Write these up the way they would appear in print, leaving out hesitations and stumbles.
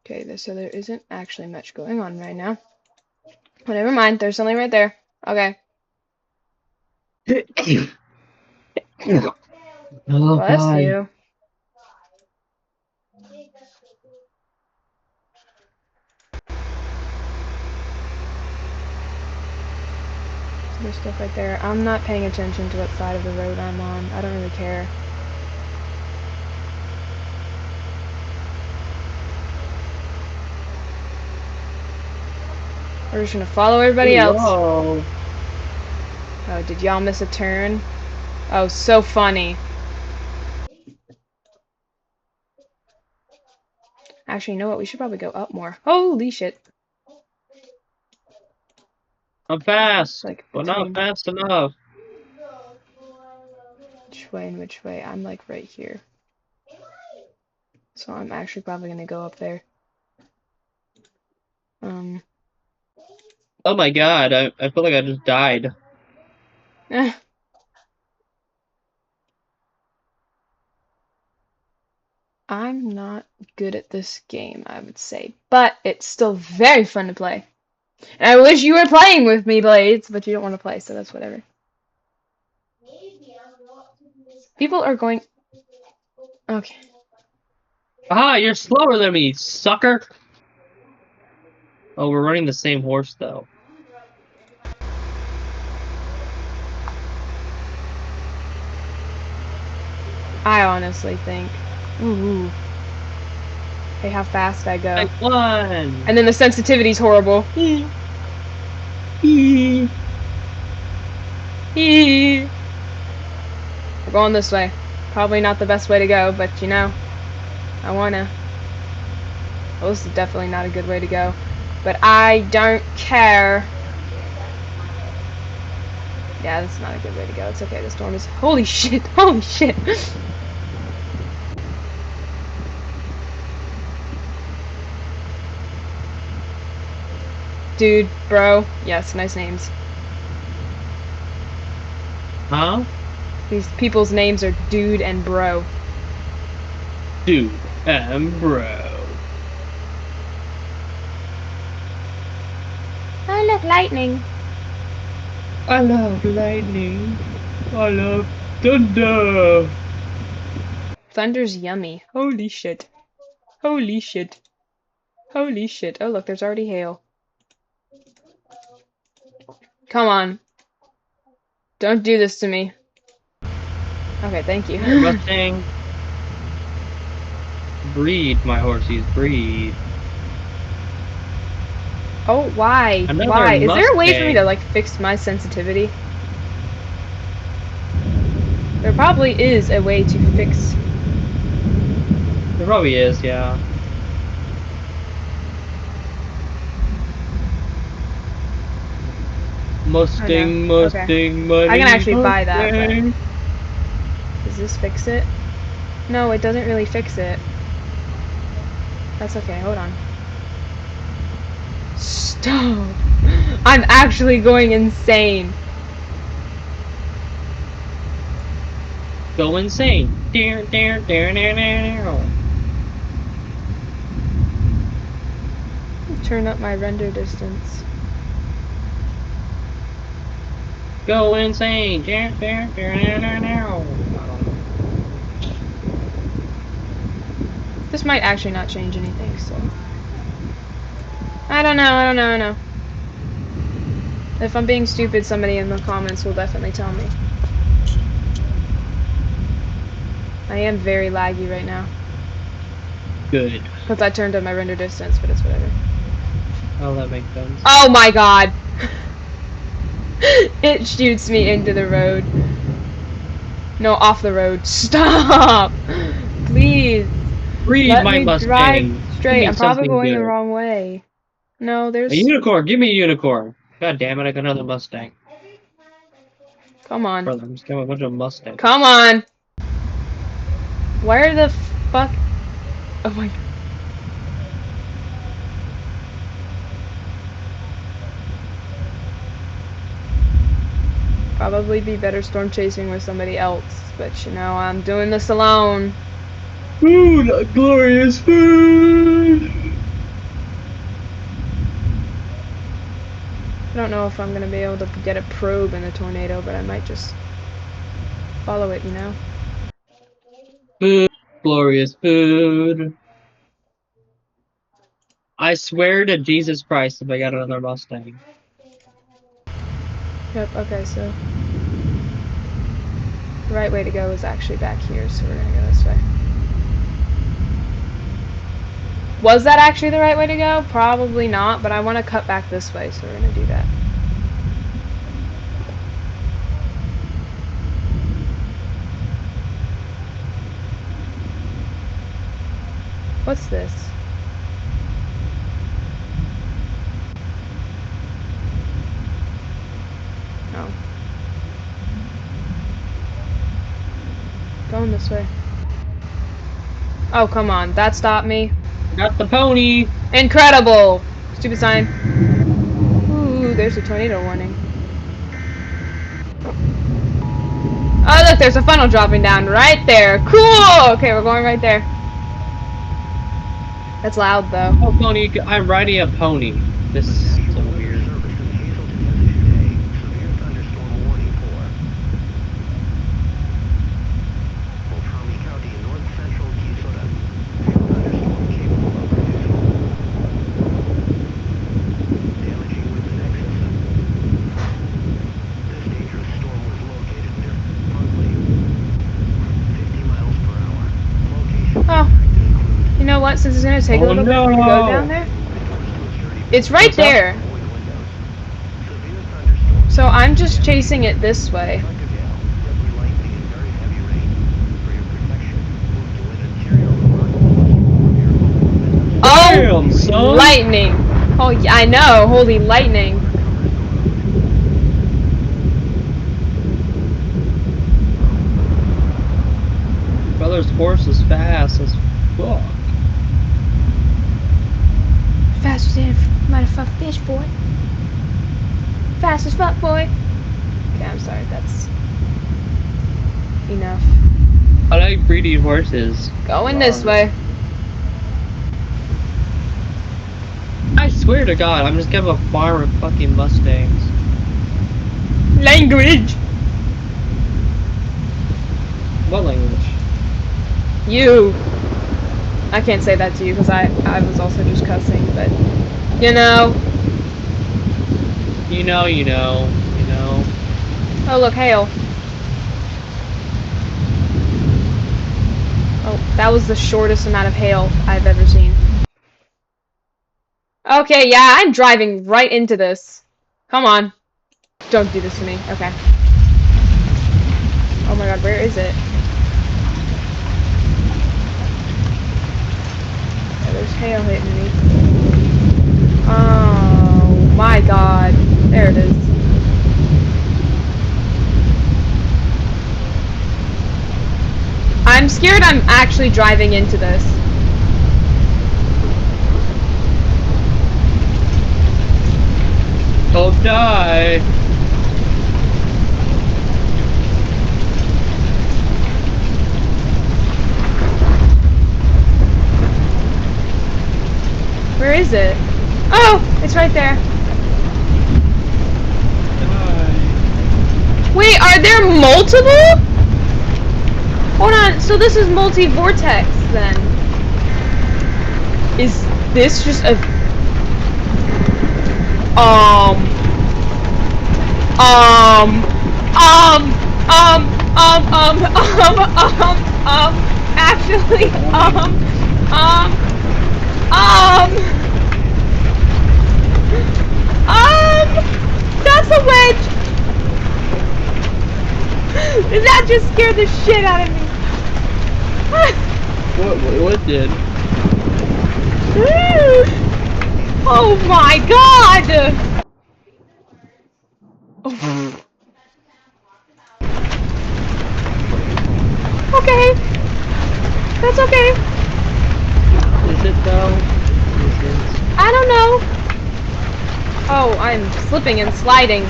Okay, so there isn't actually much going on right now. But never mind, there's something right there. Okay. Oh Bless god. you. There's stuff right there. I'm not paying attention to what side of the road I'm on. I don't really care. We're just gonna follow everybody else. Hello. Oh, did y'all miss a turn? Oh, so funny. Actually, you know what? We should probably go up more. Holy shit. I'm fast, Like, but not between fast enough. which way and which way? I'm like right here. So I'm actually probably gonna go up there. Um, Oh my god, I feel like I just died. eh, I'm not good at this game, I would say. But it's still very fun to play. And I wish you were playing with me, Blades, but you don't want to play, so that's whatever. People are going... Okay. Ah, you're slower than me, sucker! Oh, we're running the same horse, though. I honestly think... Ooh. Hey, how fast I I go. won! And then the sensitivity's horrible. Eee. We're going this way. Probably not the best way to go, but you know, I wanna. Well, this is definitely not a good way to go. But I don't care. Yeah, this is not a good way to go. It's okay, the storm is... Holy shit! Holy shit! Dude, bro. Yes, nice names. Huh? These people's names are Dude and Bro. Dude, and bro. Oh, look, lightning. I love lightning. I love thunder. Thunder's yummy. Holy shit. Holy shit. Holy shit. Oh, look, there's already hail. Come on. Don't do this to me. Okay, thank you. Come here, Mustang. Breed, my horsies, breed. Oh, why? Another Why? Is there a way for me to, Mustang. like, fix my sensitivity? There probably is a way to fix... There probably is, yeah. Oh, no. Mustang, Okay. Mustang, I can money, actually buy that, but... Mustang. Does this fix it? No, it doesn't really fix it. That's okay, hold on. Stop! I'm actually going insane! Go insane. Dare, dare, dare, dare, dare. Turn up my render distance. Go insane. Dare, dare, dare, dare, dare, dare. I don't know. This might actually not change anything, so... I don't know, I don't know, I don't know. If I'm being stupid, somebody in the comments will definitely tell me. I am very laggy right now. Good. Because I turned up my render distance, but it's whatever. Oh, that makes sense. Oh my god! It shoots me into the road. No, off the road. Stop! Please! Breed Let my me drive Mustang. Give straight. me I'm probably something going the good. wrong way. No, A there's... unicorn. Give me a unicorn. God damn it, I got another Mustang. Come on. Brother, I'm just getting a bunch of Mustangs. Come on! Where the fuck... Oh my god. Probably be better storm chasing with somebody else, but you know, I'm doing this alone. Food, glorious food! don't know if I'm gonna be able to get a probe in the tornado, but I might just follow it, you know? Food, glorious food. I swear to Jesus Christ if I got another Mustang. Yep, okay, so the right way to go is actually back here, so we're gonna go this way. Was that actually the right way to go? Probably not, but I want to cut back this way, so we're gonna do that. What's this? Oh. Going this way. Oh, come on. That stopped me. Got the pony! Incredible! Stupid sign. Ooh, there's a tornado warning. Oh, look, there's a funnel dropping down right there. Cool! Okay, we're going right there. That's loud, though. Oh, pony, I'm riding a pony. This is so weird. Oh, you know what? Since it's gonna take a Oh little bit to go down no! there, it's right What's up? there. So I'm just chasing it this way. Damn, Oh, son! lightning! Oh, yeah, I know. Holy lightning! Brother's horse is fast as fuck. Faster than a motherfucking fish, boy. Fast as fuck, boy. Okay, I'm sorry. That's enough. I like breeding horses. Going this way. I swear to God, I'm just gonna have a farm of fucking Mustangs. Language. What language? You. I can't say that to you because I was also just cussing, but you know. You know, you know, you know. Oh, look, hail. Oh, that was the shortest amount of hail I've ever seen. Okay, yeah, I'm driving right into this. Come on. Don't do this to me. Okay. Oh my god, where is it? Oh, there's hail hitting me. Oh my god. There it is. I'm scared I'm actually driving into this. Don't die! Where is it? Oh, it's right there. Die. Wait, are there multiple? Hold on, so this is multi-vortex then. Is this just a... Um, actually, that's a wedge! That just scared the shit out of me. What did? Oh my god! Oh. Okay. That's okay. Is it though? Is it? I don't know. Oh, I'm slipping and sliding.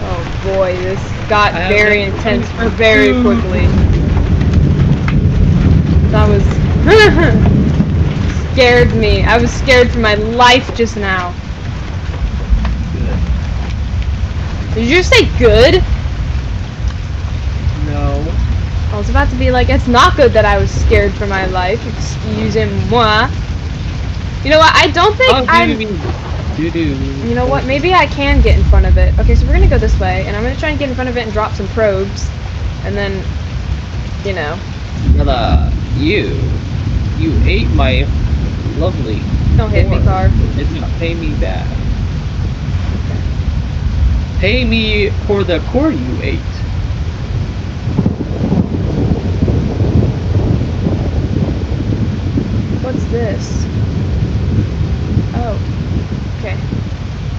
Oh boy, this got very intense very quickly. That was Scared me. I was scared for my life just now. Good. Did you just say good? No. I was about to be like, it's not good that I was scared for my life. Excusez-moi. You know what? I don't think I'm... You know what? Maybe I can get in front of it. Okay, so we're gonna go this way, and I'm gonna try and get in front of it and drop some probes. And then, you know. You ate my lovely Don't hit me, corn. car. Did not pay me back. Pay me for the corn you ate. What's this? Oh. Okay.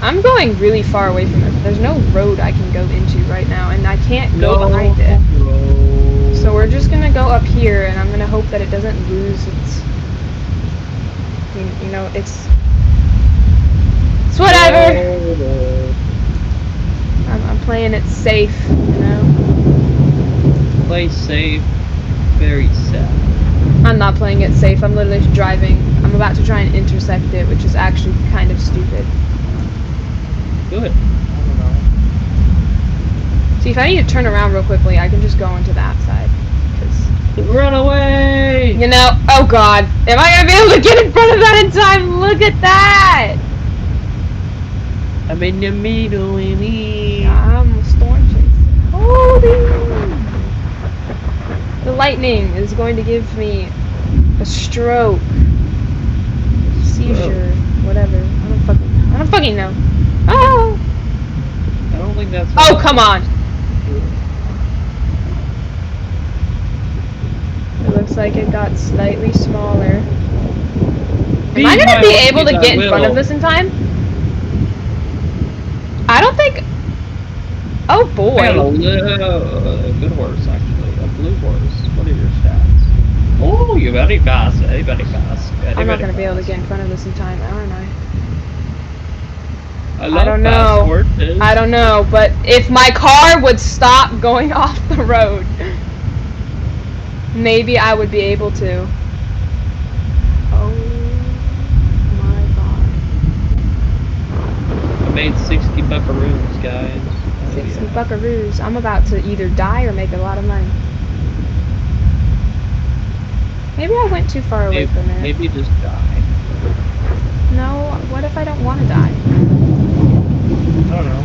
I'm going really far away from it. There's no road I can go into right now, and I can't go behind it. Road. So we're just gonna go up here, and I'm gonna hope that it doesn't lose its... You know, it's whatever! I'm playing it safe, you know? Play safe. Very sad. I'm not playing it safe, I'm literally driving. I'm about to try and intersect it, which is actually kind of stupid. Good. I don't know. See, if I need to turn around real quickly, I can just go into that side. Run away! You know, oh god, am I gonna be able to get in front of that in time? Look at that! I'm in the middle, Amy. I'm storm chasing. Holy! The lightning is going to give me a stroke, seizure, whatever. I don't fucking know. Oh! I don't think that's. Oh, come on! It looks like it got slightly smaller. Am I gonna be able to get in front of this in time? I don't think... Oh boy! I got a good horse, actually. A blue horse. What are your stats? Oh, you're very fast. Very, very fast. Very, I'm not very gonna be able to fast. get in front of this in time, aren't I? I love don't fast know. horses. I don't know, but if my car would stop going off the road, maybe I would be able to. Oh my god. I made 60 buckaroos, guys. 60 buckaroos. I'm about to either die or make a lot of money. Maybe I went too far away from it. Maybe just die. No, what if I don't want to die? I don't know.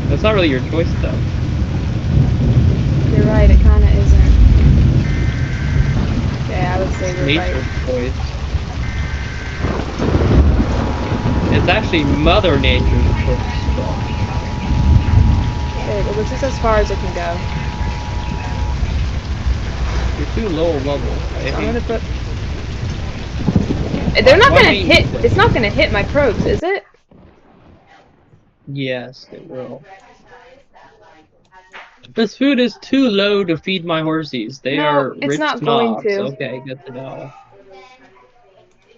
That's not really your choice, though. You're right, it kinda isn't. Yeah, I would say you're Nature's right. choice. It's actually Mother Nature's choice, though. Okay, well this is as far as it can go. You're too low level. So I'm gonna put... They're not gonna hit... It's not gonna hit my probes, is it? Yes, it will. This food is too low to feed my horsies. They are it's rich not going snobs. to. Okay, good to know.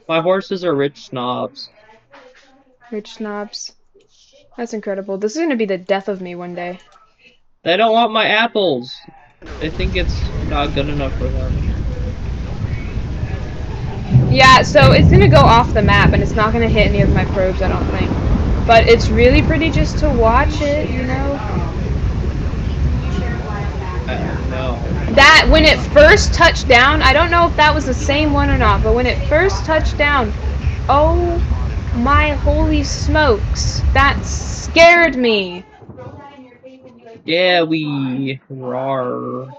My horses are rich snobs. Rich snobs. That's incredible. This is gonna be the death of me one day. They don't want my apples. They think it's not good enough for them. Yeah, so it's gonna go off the map and it's not gonna hit any of my probes, I don't think. But it's really pretty just to watch it, you know? No. That, when it first touched down, I don't know if that was the same one or not, but when it first touched down, oh my holy smokes, that scared me. Yeah, we rawr.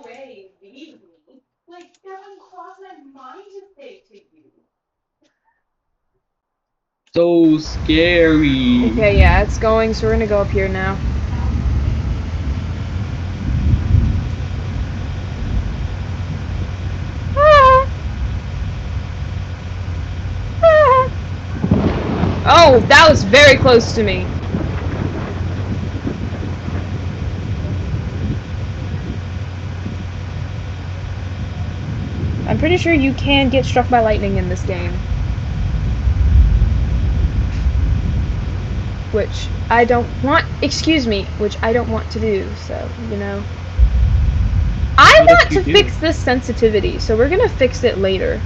So scary. Okay, yeah, it's going, so we're gonna go up here now. Ah! Ah! Oh, that was very close to me. I'm pretty sure you can get struck by lightning in this game. Which I don't want, excuse me, which I don't want to do, so, you know. I want to fix this sensitivity, so we're gonna fix it later.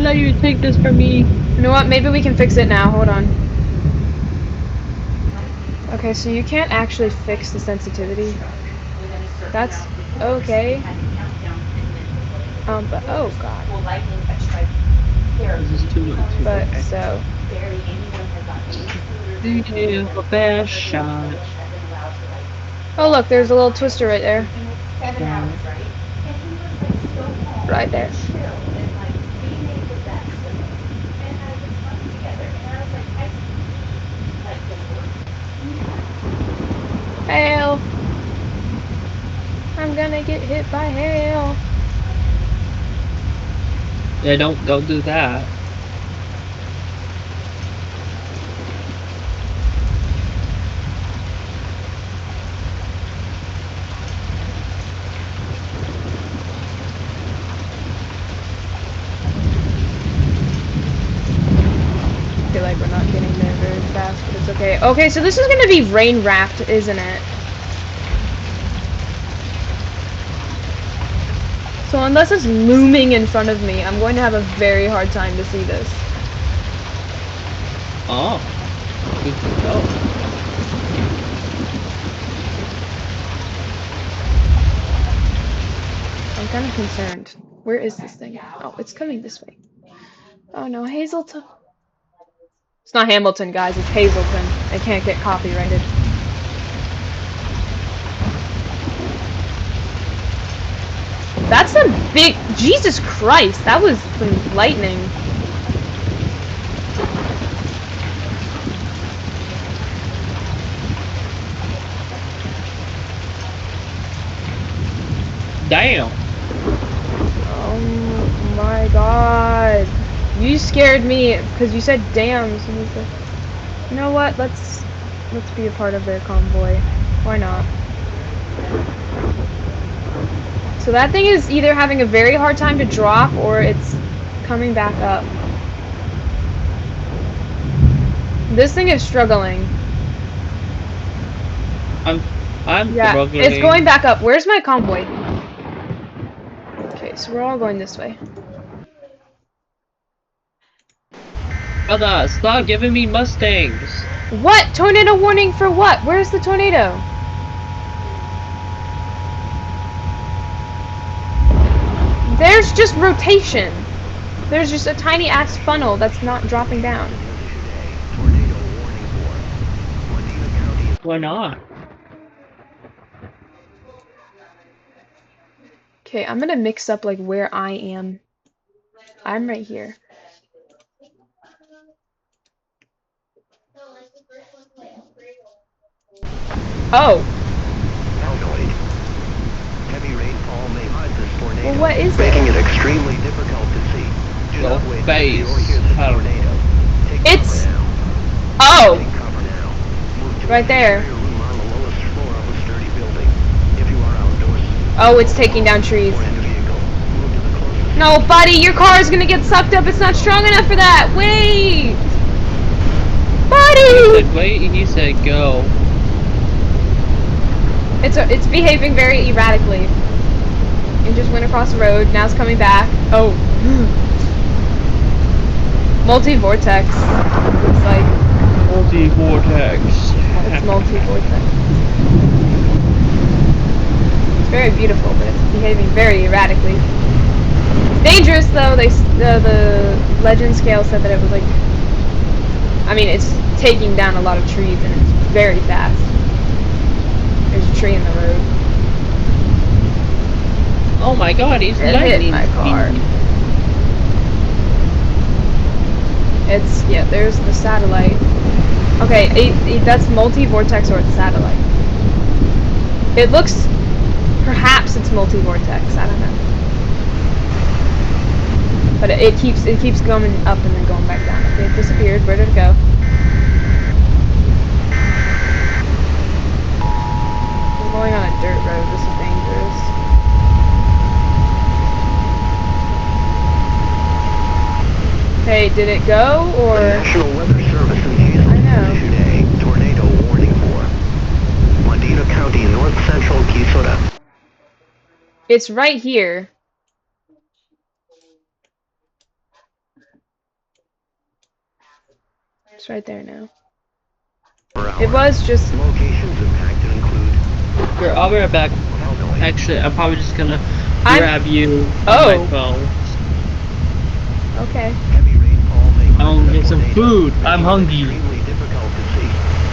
let you take this from me. You know what? Maybe we can fix it now. Hold on. Okay, so you can't actually fix the sensitivity. That's okay. But oh god. This is too much. But Okay. so. Yeah, a best shot. Oh look, there's a little twister right there. Yeah. Right there. Hail! I'm gonna get hit by hail. Yeah, don't do that. I feel like we're not getting there very fast, but it's okay. Okay, so this is gonna be rain wrapped, isn't it? So unless it's looming in front of me, I'm going to have a very hard time to see this. Oh. Good to know. I'm kind of concerned. Where is this thing? Oh, it's coming this way. Oh no, Hazelton. It's not Hamilton, guys. It's Hazelton. They can't get copyrighted. That's some big... Jesus Christ! That was some lightning. Damn. Oh my god. You scared me because you said damn. So you said, you know what? Let's be a part of their convoy. Why not? So that thing is either having a very hard time to drop or it's coming back up. This thing is struggling. I'm Yeah, struggling. it's going back up. Where's my convoy? Okay, so we're all going this way. Brother, stop giving me Mustangs. What? Tornado warning for what? Where's the tornado? There's just rotation. There's just a tiny ass funnel that's not dropping down. Why not? Okay, I'm gonna mix up like where I am. I'm right here. Oh. Heavy rainfall may cause this tornado, Well, what is making it? it extremely difficult to see. Do Your not wait face. until you hear the Hello. tornado. Take It's... cover now. Oh! Take cover now. Move to Right a there. secure room on the lowest floor of a sturdy building. If you are outdoors, Oh, it's taking down trees. or in a vehicle, move to the closest. No, buddy, your car is gonna get sucked up. It's not strong enough for that. Wait! He Buddy! said wait, and he said go. It's behaving very erratically. It just went across the road. Now it's coming back. Oh. Multi-vortex. It's like... Multi-vortex. It's multi-vortex. It's very beautiful, but it's behaving very erratically. It's dangerous, though. The legend scale said that it was like... I mean, it's taking down a lot of trees, and it's very fast. There's a tree in the road. Oh my god, he's It lightning. hit my car. It's... yeah, there's the satellite. Okay, that's multi-vortex or it's satellite. It looks... perhaps it's multi-vortex. I don't know. But it keeps going up and then going back down. Okay, it disappeared. Where did it go? I'm going on a dirt road. This is dangerous. Hey, did it go or? The National Weather Service in Houston I know. issued a tornado warning for Medina County, north central Quezada. It's right here. It's right there now. per hour. It was just. Locations impacted include Here, I'll be right back. Illinois, Actually, I'm probably just gonna I'm- grab you on Oh. my phone. Okay. heavy rainfall may I wanna cause get some tornado, food. I'm making it hungry. extremely difficult to see.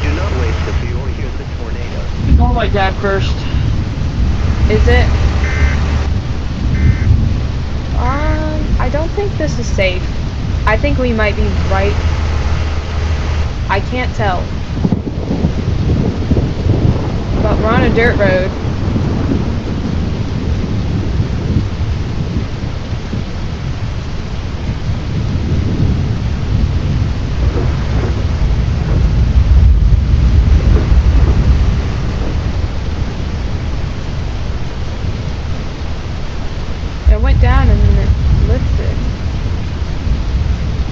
Do not wait to see or hear the tornado. Call my dad first. Is it? I don't think this is safe. I think we might be right. I can't tell. But we're on a dirt road. It went down and then it lifted.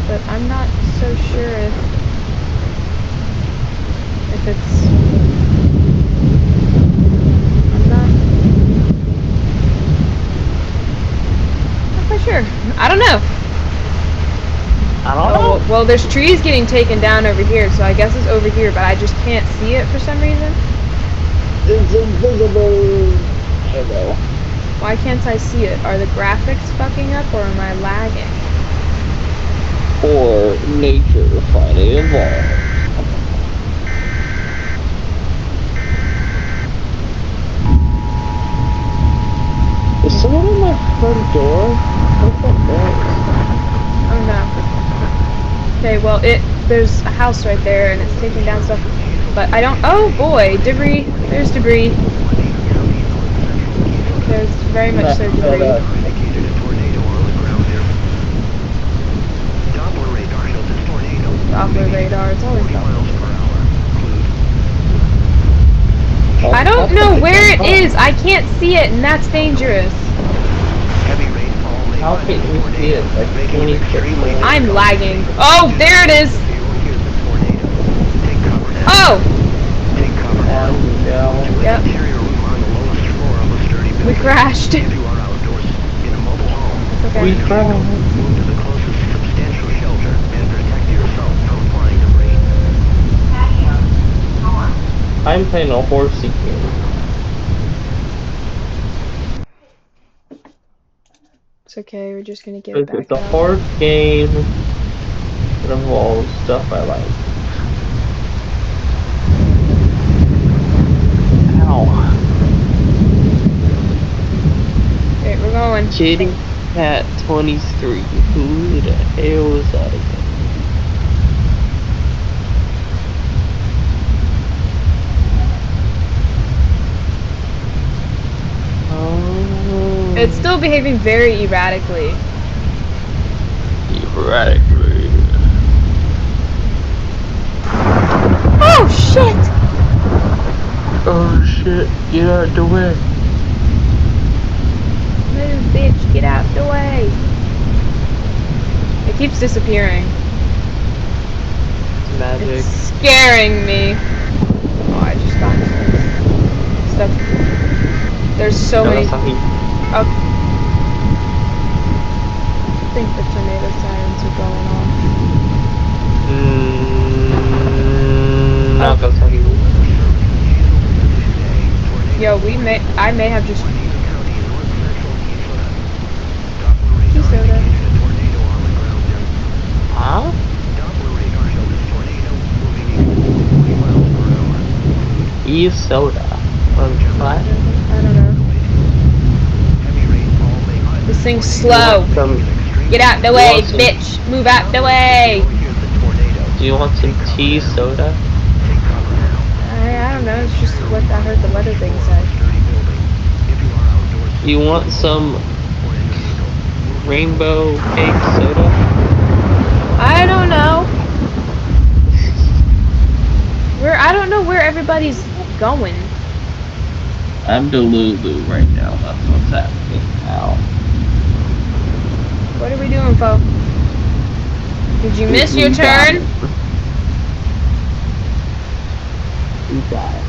But I'm not so sure if it's... I'm not quite sure. I don't know. I don't Oh, well, there's trees getting taken down over here, so I guess it's over here, but I just can't see it for some reason. It's invisible. Hello. Why can't I see it? Are the graphics fucking up or am I lagging? Or nature finally evolved. Is someone at my front door? What's that noise? Oh no. Okay, well there's a house right there and it's taking down stuff. But I don't oh boy, debris. There's debris. There's very much so debris. Indicated a tornado on the ground there. Doppler radar shows this tornado. Doppler radar, it's always 40 Doppler. miles per hour. I don't know where it is. I can't see it and that's dangerous. Heavy rainfall may How cause can a you tornado, see it? Like making it 20 extremely foot? I'm difficult. lagging. Oh, there it is. If you hear the tornado, take cover now. Oh! Take cover now. No. To Yep. an interior room on the lowest floor of a sturdy building. We crashed. If you are outdoors in a mobile home, It's okay. We or in a crashed. vehicle, move to the closest substantial shelter and protect yourself from flying debris. I'm playing a horsey game. It's okay, we're just gonna get it back It's a up. horse game that involves stuff I like. Ow. Okay, we're going. Kitty Cat 23. Who the hell is that again? Oh. It's still behaving very erratically. Erratically. Oh shit! Oh shit, get out the way. Move, bitch, get out the way. It keeps disappearing. It's magic. It's scaring me. Oh, I just got stuff. There's so many. Oh. I think the tornado sirens are going off. Nagasaki. Yo, I may have just County in north central Keysota. Doppler radar Keysota. indicated a tornado on the ground there. Huh? Doppler radar showed this tornado moving east 40 miles per hour. E-soda. What? I don't know. Heavy rainfall may cause This thing's tornado, slow. making Some- it extremely Get out the You way, want some- bitch. Move out the way. Here's the tornado. Do you want some tea soda? Take cover now. I don't know. It's just what I heard the weather thing say. Sturdy building. If you are outdoors, Do you want some or in a vehicle, rainbow cake soda? I don't know. I don't know where everybody's going. I'm Delulu right now. That's what's happening now. What are we doing, Fo? Did you miss your turn? We died.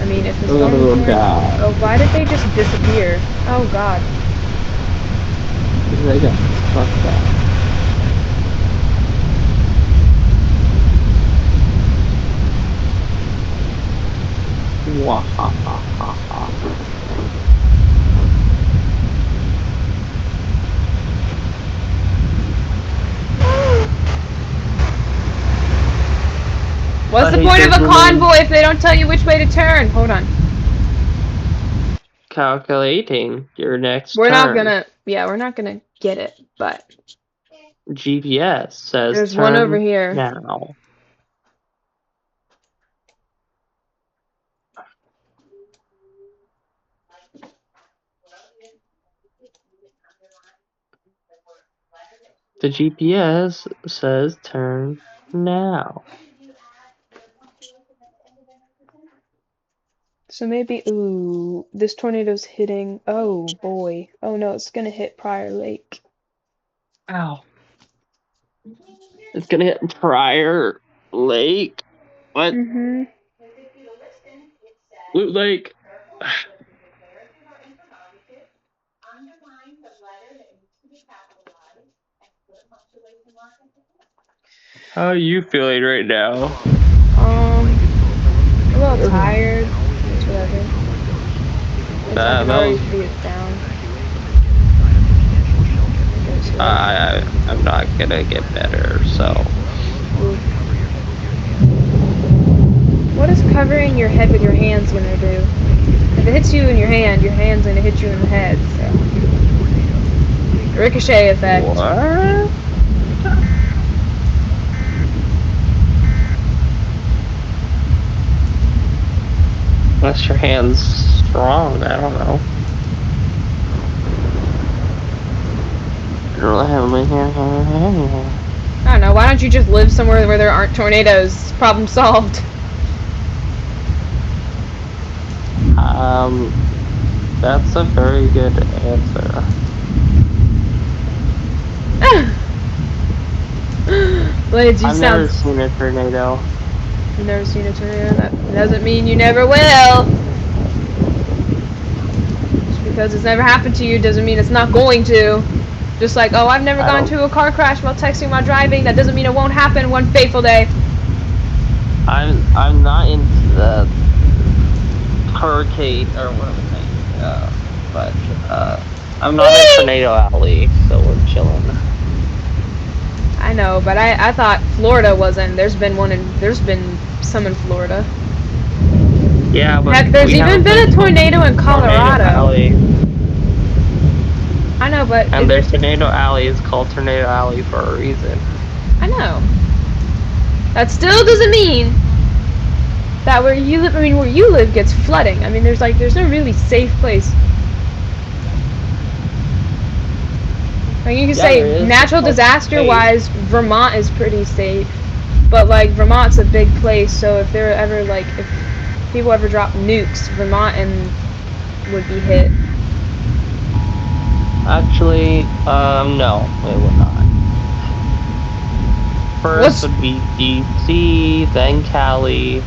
I mean, if the We're storm gonna is go going... die. Oh, why did they just disappear? Oh, God. They go. Fuck that. What's I the hate point of those a women. convoy if they don't tell you which way to turn? Hold on. Calculating your next We're not turn. gonna, yeah, we're not gonna get it, but GPS says there's turn one over here. now. The GPS says turn now. So maybe, ooh, this tornado's hitting, oh boy. Oh no, it's gonna hit Prior Lake. Ow. It's gonna hit Prior Lake. What? Mm-hmm. Loot Lake. How are you feeling right now? A little tired. It's whatever. It's I can already see it's down. I'm not gonna get better, so. What is covering your head with your hands gonna do? If it hits you in your hand's gonna hit you in the head, so. Ricochet effect. What? Unless your hand's strong, I don't know. I don't really have my hand. I don't know, why don't you just live somewhere where there aren't tornadoes? Problem solved. That's a very good answer. Blades, you I've sound... never seen a tornado. You've never seen a tornado? That doesn't mean you never will. Just because it's never happened to you doesn't mean it's not going to. Just like, oh, I've never gone to a car crash while texting while driving. That doesn't mean it won't happen one fateful day. I'm not into the hurricane or what am I saying? But I'm not in Tornado Alley, so we're chilling. I know, but I thought Florida wasn't. There's been some in Florida. Yeah, but heck, there's even been a tornado in Colorado. Alley. I know, but and their Tornado Alley is called Tornado Alley for a reason. I know. That still doesn't mean that where you live. I mean, where you live gets flooding. I mean, there's no really safe place. Like you can say natural disaster-wise, Vermont is pretty safe, but like Vermont's a big place, so if there ever if people ever drop nukes, Vermont would be hit. Actually, no, it would not. First would be DC, then Cali,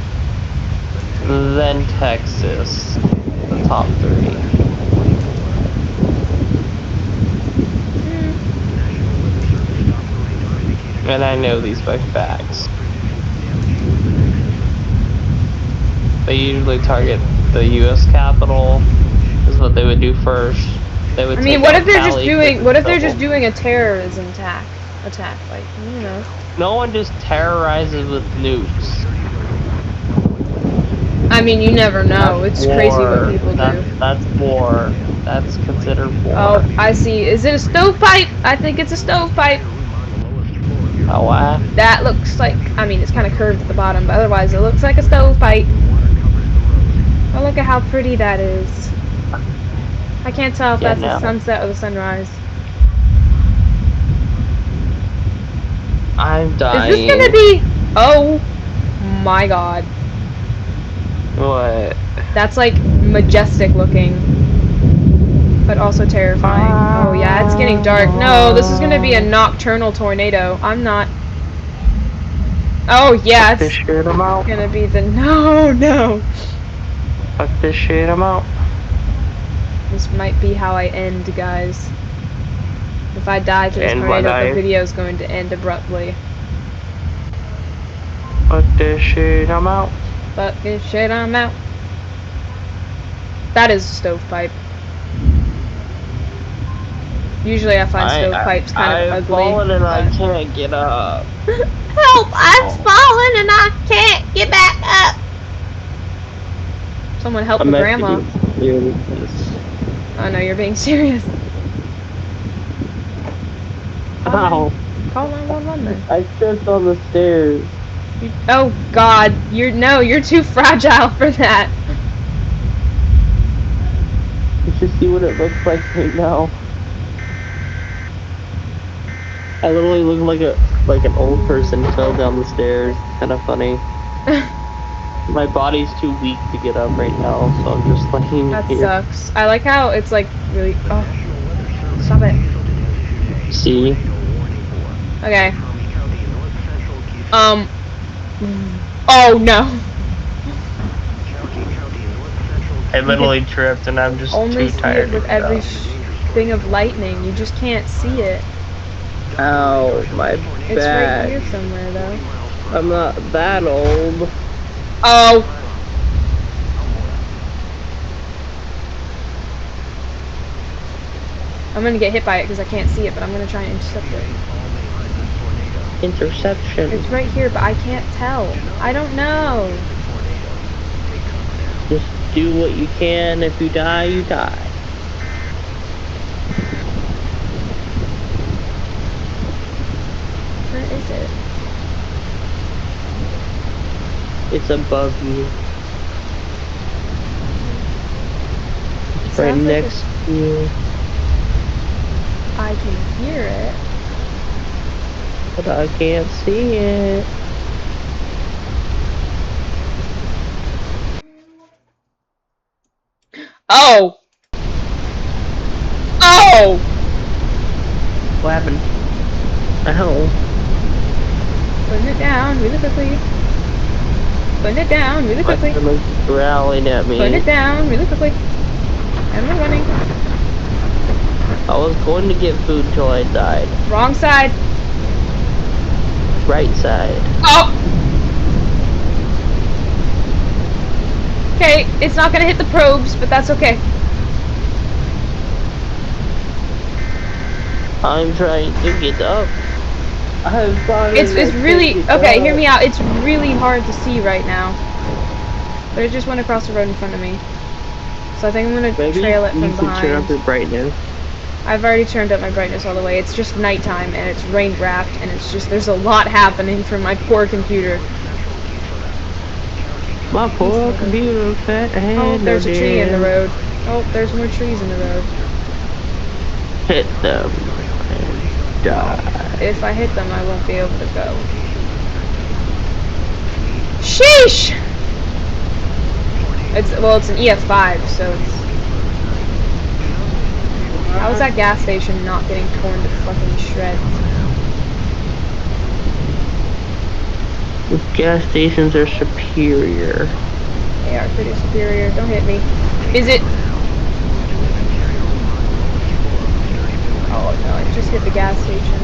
then Texas, the top 3. And I know these by facts. They usually target the U.S. Capitol, is what they would do first. They would what if they're just doing a terrorism attack, like, you know. No one just terrorizes with nukes. I mean, you never know. It's crazy what people do. That's war. That's considered war. Oh, I see. Is it a stovepipe? I think it's a stovepipe. Oh, what? That looks like, I mean, it's kind of curved at the bottom, but otherwise it looks like a stovepipe. Oh, look at how pretty that is. I can't tell if that's the sunset or the sunrise. I'm dying. Is this gonna be... Oh my god. What? That's like majestic looking, but also terrifying. Oh yeah, it's getting dark. No, this is gonna be a nocturnal tornado. I'm not... Oh yeah, it's gonna be the... No! Fuck this shit, I'm out. This might be how I end, guys. If I die to this End my tornado, the life. video is going to end abruptly. Fuck this shit, I'm out. Fuck this shit, I'm out. That is a stovepipe. Usually I find stovepipes kind of I've ugly. fallen and I but- can't get up. Help! I've fallen and I can't get back up! Someone help the grandma. Serious. Oh no, you're being serious. Ow. Call 911 then. I tripped on the stairs. Oh god, you're too fragile for that. You should see what it looks like right now. I literally look like an old person fell down the stairs. Kind of funny. My body's too weak to get up right now, so I'm just laying That here. sucks. I like how it's like really. Oh, stop it. See? Okay. Oh no. I literally tripped and I'm just Only too see tired it to with get every up. thing of lightning. You just can't see it. Ow, my It's back. right here somewhere though. I'm not that old. Oh. I'm gonna get hit by it because I can't see it, but I'm gonna try and intercept it. Interception. It's right here, but I can't tell. I don't know. Just do what you can. If you die, you die. Where is it? It's above you. It's right Sounds like next to you. I can hear it. But I can't see it. Oh! Oh! What happened? Ow. Putting it down really quickly. Putting it down really My quickly. stomach's growling at me. Putting it down really quickly. And we're running. I was going to get food till I died. Wrong side. Right side. Oh! Okay, it's not gonna hit the probes, but that's okay. I'm trying to get up. I'm fine. It's really okay. Hear me out. It's really hard to see right now. But it just went across the road in front of me. So I think I'm gonna trail it from you can turn up behind. your brightness. I've already turned up my brightness all the way. It's just nighttime and it's rain wrapped and it's just there's a lot happening for my poor computer. My poor computer fat and Oh, there's a tree in the dead. road. Oh, there's more trees in the road. Hit them and die. If I hit them, I won't be able to go. Sheesh! It's an EF5, so it's. How is that gas station not getting torn to fucking shreds? The gas stations are superior. They are pretty superior. Don't hit me. Is it? Oh no! It just hit the gas station.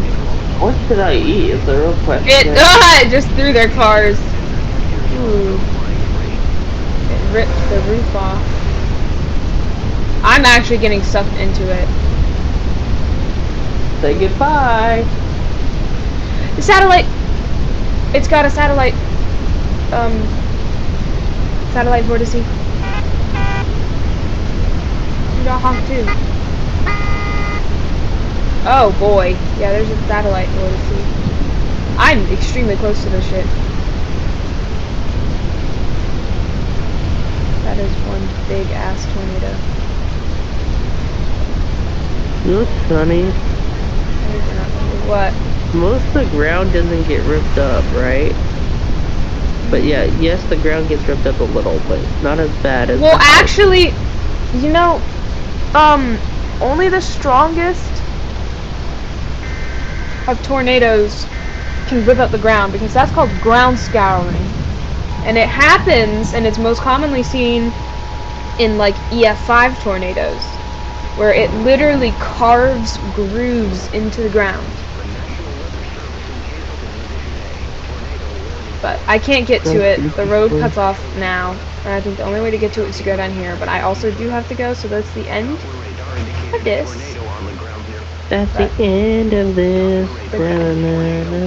What should I eat? Is the real question. It just threw their cars. Ooh. It ripped the roof off. I'm actually getting sucked into it. Say goodbye. The satellite. It's got a satellite. Satellite vortice. You got honk too. Oh boy. Yeah, there's a satellite vortice. I'm extremely close to this shit. That is one big ass tornado. Looks funny. What? Most of the ground doesn't get ripped up, right? But yeah, yes, the ground gets ripped up a little, but it's not as bad as. Well, actually, you know, only the strongest of tornadoes can rip up the ground because that's called ground scouring. And it happens, and it's most commonly seen in like EF5 tornadoes. where it literally carves grooves into the ground. But I can't get to it. The road cuts off now, and I think the only way to get to it is to go down here. But I also do have to go, so that's the end of this. That's the end of this.